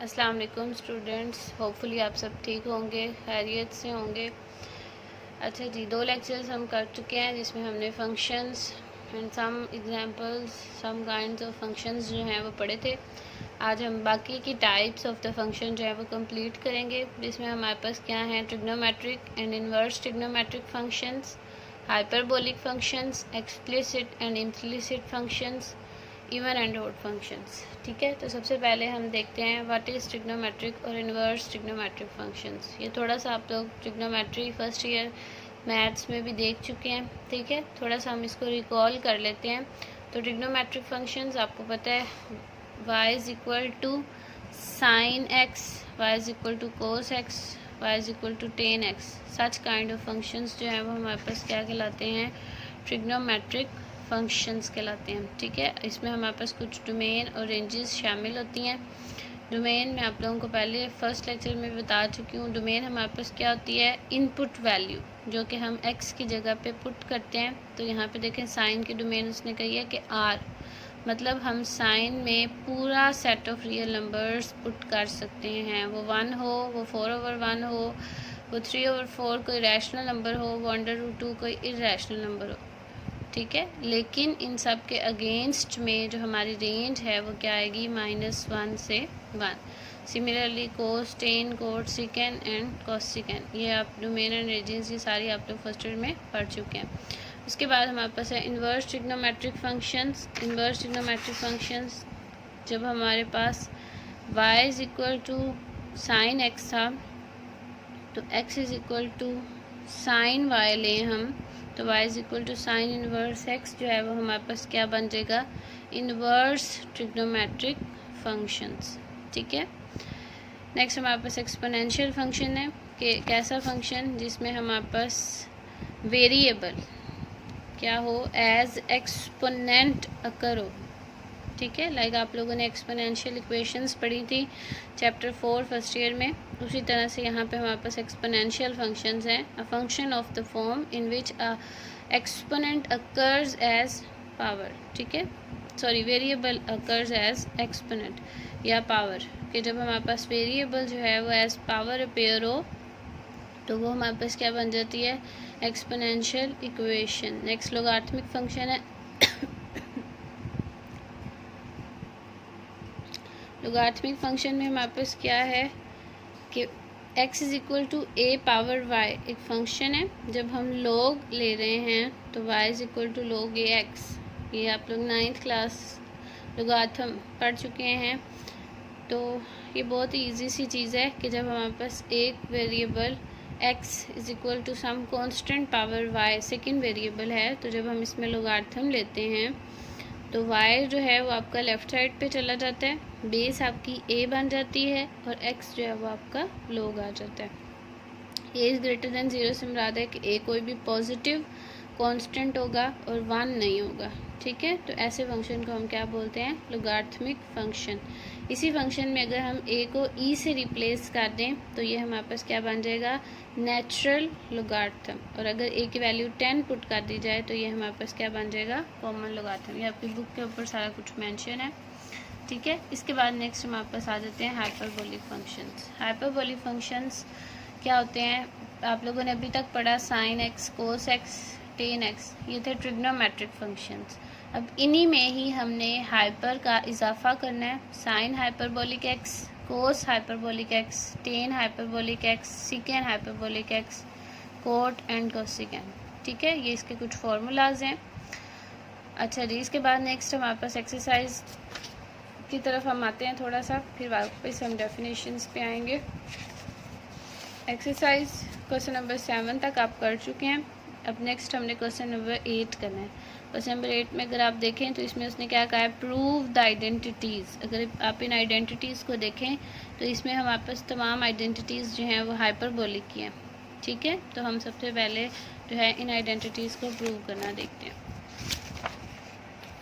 अस्सलाम वालेकुम students, hopefully आप सब ठीक होंगे, खैरियत से होंगे। अच्छा जी, 2 लेक्चर्स हम कर चुके हैं जिसमें हमने functions and some examples, some kinds of functions जो हैं वो पढ़े थे। आज हम बाकी की टाइप्स ऑफ द फंक्शन जो है वो कंप्लीट करेंगे, जिसमें हमारे पास क्या है, trigonometric and inverse trigonometric functions, hyperbolic functions, explicit and implicit functions, even and odd functions. ठीक है, तो सबसे पहले हम देखते हैं व्हाट इज़ ट्रिग्नोमेट्रिक और इन्वर्स ट्रिग्नोमेट्रिक फंक्शंस। ये थोड़ा सा आप लोग ट्रिग्नोमेट्री फर्स्ट ईयर मैथ्स में भी देख चुके हैं। ठीक है, थोड़ा सा हम इसको रिकॉल कर लेते हैं। तो ट्रिग्नोमेट्रिक फंक्शंस आपको पता है, y is equal to sine x, y is equal to cos x, y is equal to tan x. Such kind of functions जो हैं वो हमारे पास क्या कहलाते हैं, ट्रिग्नोमेट्रिक फंक्शंस कहलाते हैं। ठीक है, इसमें हमारे पास कुछ डोमेन और रेंजेस शामिल होती हैं। डोमेन मैं आप लोगों को पहले फर्स्ट लेक्चर में बता चुकी हूँ। डोमेन हमारे पास क्या होती है, इनपुट वैल्यू जो कि हम x की जगह पे पुट करते हैं। तो यहाँ पे देखें साइन की डोमेन उसने कही है कि r, मतलब हम साइन में पूरा set of real numbers put कर सकते हैं। वो 1 हो, वो 4/1 हो, वो 3/4 कोई रैशनल नंबर हो, वो √2 कोई इरेशनल नंबर हो। ठीक है, लेकिन इन सब के अगेंस्ट में जो हमारी रेंज है वो क्या आएगी, -1 से 1। Similarly cos, tan, cot, secant and cosecant, ये आप डोमेन एंड रेंजेस ये सारी आप लोग फर्स्ट ईयर में पढ़ चुके हैं। उसके बाद हमारे पास है inverse trigonometric functions. Inverse trigonometric functions जब हमारे पास y is equal to sine x था, तो x is equal to sine y लें हम, तो y is equal to sine inverse x जो है वो हमारे पास क्या बन जाएगा, इनवर्स ट्रिग्नोमेट्रिक फंक्शंस। ठीक है, नेक्स्ट हमारे पास एक्सपोनेंशियल फंक्शन है कि कैसा फंक्शन जिसमें हमारे पास वेरिएबल क्या हो, एज एक्सपोनेंट अकर हो। ठीक है, लाइक आप लोगों ने एक्सपोनेंशियल इक्वेशंस पढ़ी थी चैप्टर 4 फर्स्ट ईयर में, उसी तरह से यहाँ पे हमारे पास एक्सपोनेंशियल फंक्शंस हैं। A function of the form in which a exponent occurs as power. ठीक है, sorry, variable occurs as exponent या पावर, कि जब हमारे पास वेरिएबल जो है वो एज पावर अपेयर हो तो वो हमारे पास क्या बन जाती है, exponential equation. Next logarithmic function है। लोगारिथमिक फंक्शन में हमारे पास क्या है कि x is equal to a power y एक फंक्शन है। जब हम log ले रहे हैं तो y is equal to log ax। ये आप लोग 9th क्लास लोगारिथम पढ़ चुके हैं। तो ये बहुत ही ईजी सी चीज़ है कि जब हमारे पास एक variable x is equal to some constant power y second variable है, तो जब हम इसमें लोगारिथम लेते हैं तो y जो है वो आपका लेफ़्ट साइड पे चला जाता है, बेस आपकी a बन जाती है और x जो है वो आपका log आ जाता है। a इज़ ग्रेटर देन 0 से मुराद है कि a कोई भी पॉजिटिव कांस्टेंट होगा और 1 नहीं होगा। ठीक है, तो ऐसे फंक्शन को हम क्या बोलते हैं, लोगारिथमिक फंक्शन। इसी फंक्शन में अगर हम a को e से रिप्लेस कर दें तो ये हमारे पास क्या बन जाएगा, नेचुरल लोगारिथम। और अगर a की वैल्यू 10 पुट कर दी जाए तो ये हमारे पास क्या बन जाएगा, कॉमन लोगारिथम। ये आपकी बुक के ऊपर सारा कुछ मेंशन है। ठीक है, इसके बाद नेक्स्ट हमारे पास आ जाते हैं हाइपरबोलिक फंक्शंस। हाइपरबोलिक फंक्शंस क्या होते हैं, आप लोगों ने अभी तक पढ़ा sine x, cos x, ten x, ये थे ट्रिग्नोमेट्रिक फंक्शंस। अब इन्हीं में ही हमने हाइपर का इजाफा करना है। Sine hyperbolic x, cos hyperbolic x, tan hyperbolic x, secant hyperbolic x, cot and cosecant. ठीक है, ये इसके कुछ फार्मूलाज हैं। अच्छा जी, इसके बाद नेक्स्ट हमारे पास एक्सरसाइज की तरफ हम आते हैं थोड़ा सा, फिर वापस हम डेफिनेशंस पे आएंगे। एक्सरसाइज क्वेश्चन नंबर 7 तक आप कर चुके हैं। अब नेक्स्ट हमने क्वेश्चन नंबर 8 करना है। क्वेश्चन नंबर 8 में अगर आप देखें तो इसमें उसने क्या कहा है, प्रूव द आइडेंटिटीज़। अगर आप इन आइडेंटिटीज़ को देखें तो इसमें हमारे पास तमाम आइडेंटिटीज़ जो हैं वो हाइपरबोलिक की हैं। ठीक है, तो हम सबसे पहले जो है इन आइडेंटिटीज़ को प्रूव करना देखते हैं।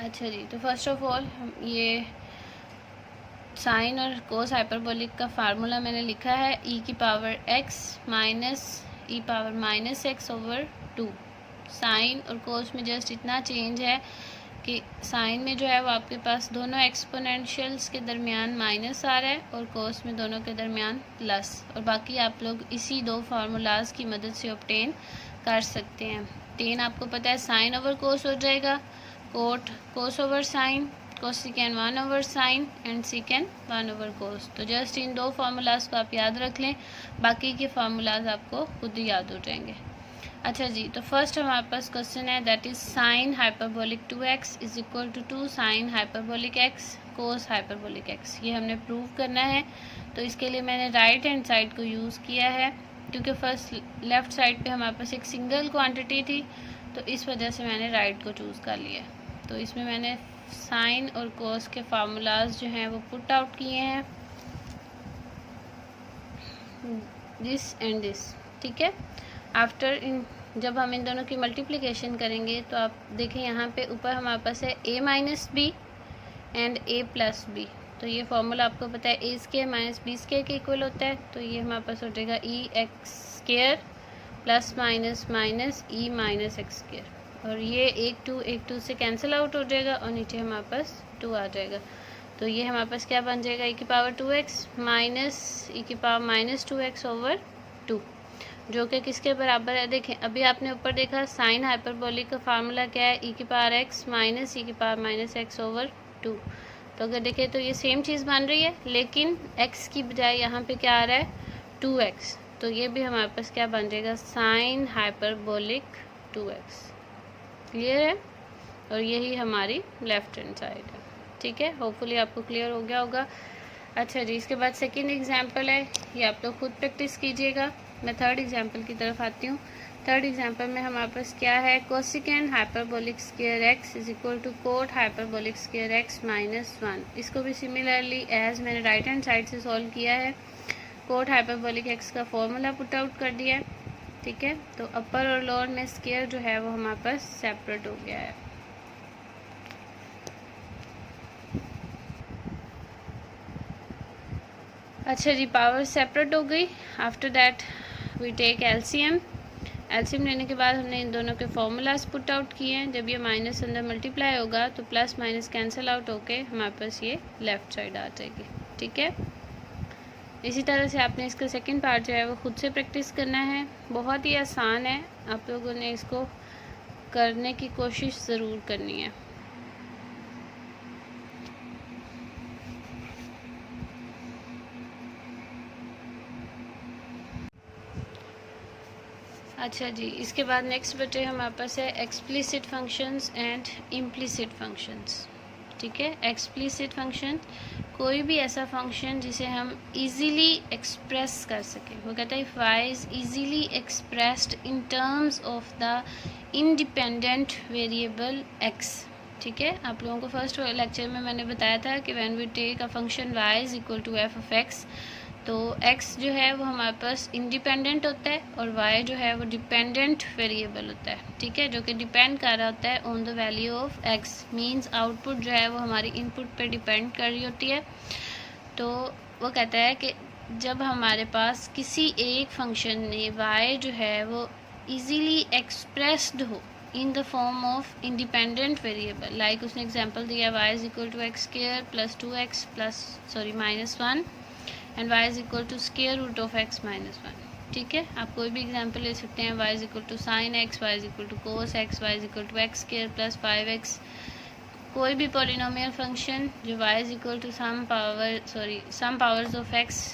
अच्छा जी, तो फर्स्ट ऑफ ऑल हम ये साइन और कोस हाइपरबोलिक का फार्मूला मैंने लिखा है, e की power x minus e power -x/2। Sine और कोस में जस्ट इतना चेंज है कि साइन में जो है वो आपके पास दोनों एक्सपोनेंशियल्स के दरमियान माइनस आ रहा है और कोस में दोनों के दरमियान प्लस, और बाकी आप लोग इसी दो फार्मूलाज की मदद से ऑब्टेन कर सकते हैं। टेन आपको पता है साइन ओवर कोस हो जाएगा, cot cos over sine, cosecant 1 over sine and secant 1 over cos. तो जस्ट इन दो फार्मूलाज को आप याद रख लें, बाकी के फार्मूलाज आपको खुद ही याद हो जाएंगे। अच्छा जी, तो फर्स्ट हमारे पास क्वेश्चन है that is sine hyperbolic 2x is equal to 2 sine hyperbolic x cos hyperbolic x। ये हमने प्रूव करना है, तो इसके लिए मैंने राइट हैंड साइड को यूज़ किया है, क्योंकि फर्स्ट लेफ़्ट साइड पे हमारे पास एक सिंगल क्वांटिटी थी, तो इस वजह से मैंने राइट को चूज़ कर लिया। तो इसमें मैंने साइन और कोस के फार्मूलाज जो हैं वो पुट आउट किए हैं, दिस एंड दिस, ठीक है। आफ्टर इन जब हम इन दोनों की मल्टीप्लिकेशन करेंगे तो आप देखें यहाँ पे ऊपर हमारे पास है a minus b and a plus b. तो ये फॉर्मूला आपको पता है a square minus b square के इक्वल होता है, तो ये हमारे पास हो जाएगा e x square plus minus minus e minus x square, और ये एक टू से कैंसिल आउट हो जाएगा और नीचे हमारे पास 2 आ जाएगा। तो ये हमारे पास क्या बन जाएगा e की पावर 2x माइनस e की पावर माइनस 2x ओवर 2, जो कि किसके बराबर है। देखें अभी आपने ऊपर देखा साइन हाइपरबोलिक का फार्मूला क्या है, e की पावर x माइनस e की पावर माइनस x ओवर 2। तो अगर देखें तो ये सेम चीज़ बन रही है, लेकिन x की बजाय यहाँ पे क्या आ रहा है 2x, तो ये भी हमारे पास क्या बन जाएगा साइन हाइपरबोलिक 2x। क्लियर है, और यही हमारी लेफ्ट हैंड साइड है, ठीक है। होपफुली आपको क्लियर हो गया होगा। अच्छा जी, इसके बाद सेकंड एग्जांपल है, ये आप लोग खुद प्रैक्टिस कीजिएगा। मैं थर्ड एग्जांपल की तरफ आती हूँ। थर्ड एग्जांपल में हमारे पास क्या है, cosecant hyperbolic square x is equal to cot hyperbolic square x minus 1। इसको भी सिमिलरली एज मैंने राइट हैंड साइड से सॉल्व किया है, कोट हाइपरबोलिक एक्स का फॉर्मूला पुट आउट कर दिया है, ठीक है। तो अपर और लोअर में स्क्वायर जो है वो हमारे पास सेपरेट हो गया है। अच्छा जी, पावर सेपरेट हो गई। After that we take LCM. LCM लेने के बाद हमने इन दोनों के फॉर्मूलाज पुट आउट किए हैं। जब ये माइनस अंदर मल्टीप्लाई होगा तो प्लस माइनस कैंसिल आउट होके हमारे पास ये लेफ़्ट साइड आ जाएगी, ठीक है। इसी तरह से आपने इसका सेकंड पार्ट जो है वो खुद से प्रैक्टिस करना है। बहुत ही आसान है, आप लोगों ने इसको करने की कोशिश ज़रूर करनी है। अच्छा जी, इसके बाद नेक्स्ट बचे हमारे पास है explicit functions and implicit functions, ठीक है। एक्सप्लिसिट फंक्शन कोई भी ऐसा फंक्शन जिसे हम इजीली एक्सप्रेस कर सकें। वो कहता है if y is easily expressed in terms of the independent variable x, ठीक है। आप लोगों को फर्स्ट लेक्चर में मैंने बताया था कि when we take a function y is equal to f of x, तो x जो है वो हमारे पास इंडिपेंडेंट होता है और y जो है वो डिपेंडेंट वेरिएबल होता है, ठीक है, जो कि डिपेंड कर रहा होता है on the value of x। Means output जो है वो हमारी इनपुट पे डिपेंड कर रही होती है। तो वो कहता है कि जब हमारे पास किसी एक फंक्शन ने y जो है वो इजीली एक्सप्रेस्ड हो in the form of independent variable, like उसने एग्जांपल दिया y is equal to x square plus 2x minus 1 and y is equal to square root of x minus 1, ठीक है। आप कोई भी एग्जांपल ले सकते हैं, y is equal to sine x, y is equal to cos x, y is equal to x square plus 5x। कोई भी पॉलिनोमियल फंक्शन जो y is equal to some powers of x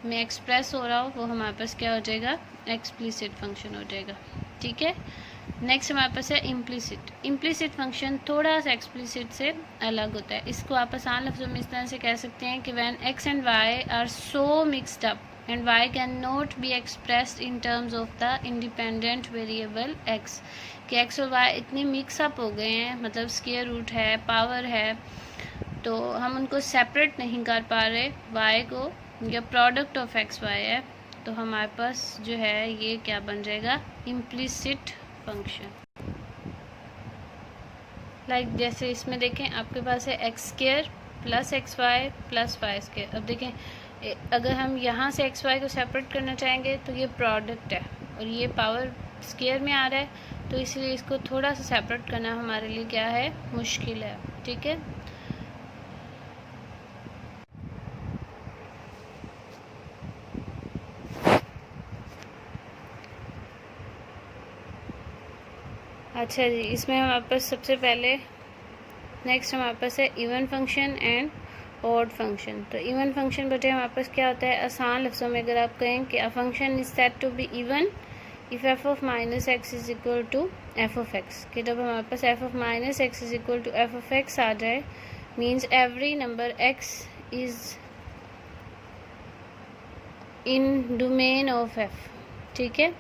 में express हो रहा हो, वो हमारे पास क्या हो जाएगा, एक्सप्लिसिट फंक्शन हो जाएगा, ठीक है। नेक्स्ट हमारे पास है इम्प्लिसिट। इम्प्लिसिट फंक्शन थोड़ा सा एक्सप्लिसिट से अलग होता है। इसको आप आसान लफ्ज़ों में इस तरह से कह सकते हैं कि when x and y are so mixed up and y can not be expressed in terms of the independent variable x, कि x और y इतने मिक्सअप हो गए हैं, मतलब स्क्वायर रूट है, पावर है, तो हम उनको सेपरेट नहीं कर पा रहे y को, या प्रोडक्ट ऑफ x y है, तो हमारे पास जो है ये क्या बन जाएगा, इम्प्लिसिट फंक्शन। लाइक जैसे इसमें देखें आपके पास है x square plus x y plus y square. अब देखें अगर हम यहाँ से एक्स वाई को सेपरेट करना चाहेंगे तो ये प्रोडक्ट है और ये पावर स्क्वायर में आ रहा है, तो इसलिए इसको थोड़ा सा सेपरेट करना हमारे लिए क्या है, मुश्किल है। ठीक है, अच्छा जी, इसमें हमारे पास सबसे पहले नेक्स्ट हमारे पास है even function and odd function. तो इवन फंक्शन बटे हमारे पास क्या होता है, आसान लफ्ज़ों में अगर आप कहें कि a function is said to be even if f of minus x is equal to f of x, कि जब हमारे पास f of minus x is equal to f of x आ जाए, means every number x is in domain of f. ठीक है,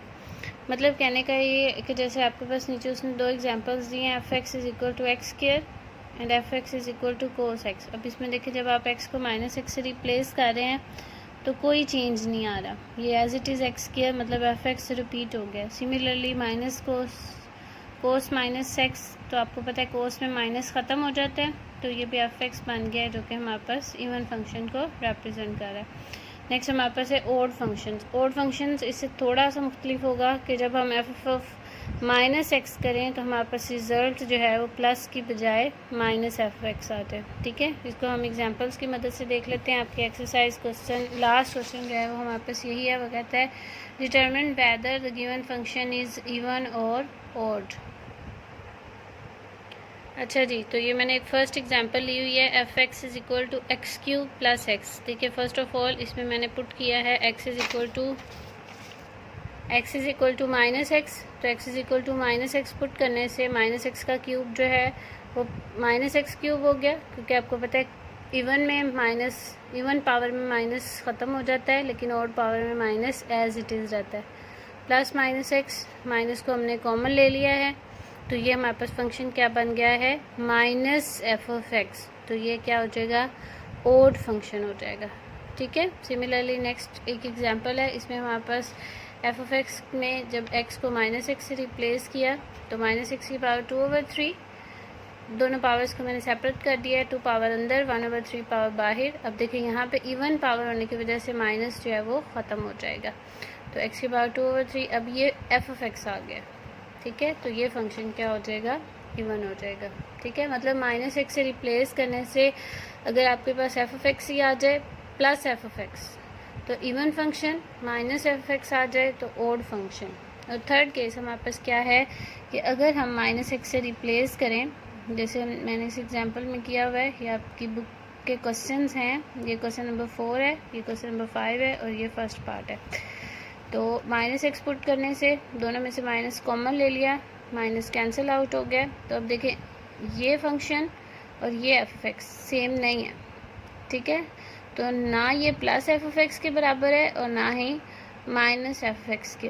मतलब कहने का ये कि जैसे आपके पास नीचे उसने दो एग्जांपल्स दिए हैं, f x is equal to x square and f x is equal to cos x. अब इसमें देखिए जब आप एक्स को माइनस एक्स से रिप्लेस कर रहे हैं तो कोई चेंज नहीं आ रहा, ये as it is x square मतलब एफ एक्स रिपीट हो गया। Similarly minus cos minus x, तो आपको पता है कोस में माइनस ख़त्म हो जाता है, तो ये भी एफ एक्स बन गया है जो कि हमारे पास इवन फंक्शन को रिप्रेजेंट कर रहा है। नेक्स्ट हमारे पास है ओड फंक्शंस। ओड फंक्शंस इससे थोड़ा सा मुख्तलिफ होगा कि जब हम एफ ऑफ माइनस एक्स करें तो हमारे पास रिज़ल्ट जो है वो प्लस की बजाय माइनस एफ एक्स आते हैं। ठीक है, इसको हम एग्जांपल्स की मदद से देख लेते हैं। आपके एक्सरसाइज क्वेश्चन लास्ट क्वेश्चन जो है वो हमारे पास यही है, वो कहता है determine whether the given function is even और ऑड। अच्छा जी, तो ये मैंने एक फ़र्स्ट एग्जांपल ली हुई है, f x is equal to x cube plus x. देखिए फर्स्ट ऑफ ऑल इसमें मैंने पुट किया है x is equal to minus x, तो x is equal to minus x put करने से माइनस एक्स का क्यूब जो है वो माइनस एक्स क्यूब हो गया, क्योंकि आपको पता है इवन पावर में माइनस ख़त्म हो जाता है लेकिन ऑड पावर में माइनस एज इट इज़ रहता है। प्लस माइनस एक्स, माइनस को हमने कॉमन ले लिया है, तो ये हमारे पास फंक्शन क्या बन गया है, माइनस एफ ऑफ एक्स। तो ये क्या हो जाएगा, ओड फंक्शन हो जाएगा। ठीक है, सिमिलरली नेक्स्ट एक एग्जांपल है, इसमें हमारे पास एफ ऑफ एक्स में जब एक्स को माइनस एक्स से रिप्लेस किया तो माइनस एक्स की पावर 2/3, दोनों पावर्स को मैंने सेपरेट कर दिया है, 2 पावर अंदर 1/3 पावर बाहर। अब देखिए यहाँ पे इवन पावर होने की वजह से माइनस जो है वो ख़त्म हो जाएगा, तो एक्स की पावर 2/3, अब ये एफ ऑफ एक्स आ गया। ठीक है, तो ये फंक्शन क्या हो जाएगा, इवन हो जाएगा। ठीक है, मतलब माइनस एक्स से रिप्लेस करने से अगर आपके पास एफ ऑफ एक्स ही आ जाए प्लस एफ ऑफ एक्स तो even function, minus f of x आ जाए तो ओड फंक्शन। और थर्ड केस हमारे पास क्या है कि अगर हम माइनस एक्स से रिप्लेस करें, जैसे मैंने इस एग्जांपल में किया हुआ है, ये आपकी बुक के क्वेश्चंस हैं, ये क्वेश्चन नंबर 4 है, ये क्वेश्चन नंबर 5 है और ये फर्स्ट पार्ट है। तो माइनस एक्स पुट करने से दोनों में से माइनस कॉमन ले लिया, माइनस कैंसिल आउट हो गया, तो अब देखें ये फंक्शन और ये एफ ऑफ एक्स सेम नहीं है। ठीक है, तो ना ये प्लस एफ ऑफ एक्स के बराबर है और ना ही माइनस एफ ऑफ एक्स के,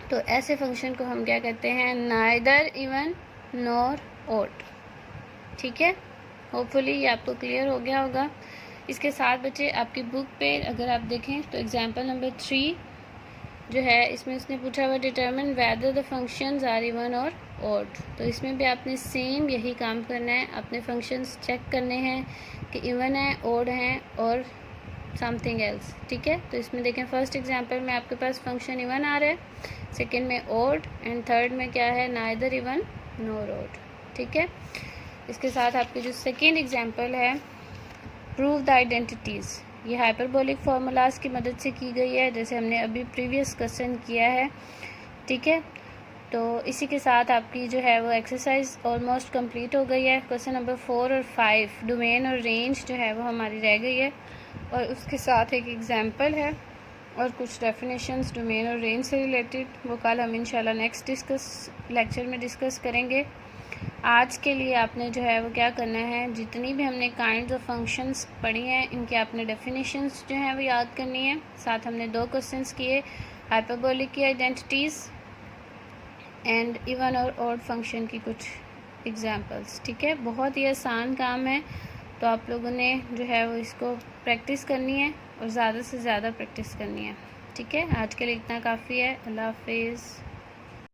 तो ऐसे फंक्शन को हम क्या कहते हैं, नाइदर इवन नॉर ऑड। ठीक है, होपफुली ये आपको क्लियर हो गया होगा। इसके साथ बच्चे आपकी बुक पे अगर आप देखें तो एग्जाम्पल नंबर 3 जो है इसमें उसने पूछा हुआ determine whether the functions are even और ऑड। तो इसमें भी आपने सेम यही काम करना है, अपने फंक्शंस चेक करने हैं कि इवन है, ऑड हैं और समथिंग एल्स। ठीक है, तो इसमें देखें फर्स्ट एग्जांपल में आपके पास फंक्शन इवन आ रहा है, सेकंड में ऑड एंड थर्ड में क्या है, नाइदर इवन नॉर ऑड। ठीक है, इसके साथ आपकी जो सेकेंड एग्जाम्पल है, प्रूव द आइडेंटिटीज़, ये हाइपरबोलिक फार्मूलाज की मदद से की गई है, जैसे हमने अभी प्रीवियस क्वेश्चन किया है। ठीक है, तो इसी के साथ आपकी जो है वो एक्सरसाइज ऑलमोस्ट कंप्लीट हो गई है। क्वेश्चन नंबर 4 और 5 डोमेन और रेंज जो है वो हमारी रह गई है, और उसके साथ एक एग्जांपल है और कुछ डेफिनेशंस डोमेन और रेंज से रिलेटेड, वो कल हम इंशाल्लाह नेक्स्ट लेक्चर में डिस्कस करेंगे। आज के लिए आपने जो है वो क्या करना है, जितनी भी हमने काइंड्स ऑफ फंक्शंस पढ़ी हैं इनके आपने डेफिनेशंस जो हैं वो याद करनी है। साथ हमने 2 क्वेश्चंस किए, हाइपरबोलिक की आइडेंटिटीज़ एंड इवन और ऑड फंक्शन की कुछ एग्जांपल्स। ठीक है, बहुत ही आसान काम है, तो आप लोगों ने जो है वो इसको प्रैक्टिस करनी है और ज़्यादा से ज़्यादा प्रैक्टिस करनी है। ठीक है, आज के लिए इतना काफ़ी है। अल्लाह हाफिज़।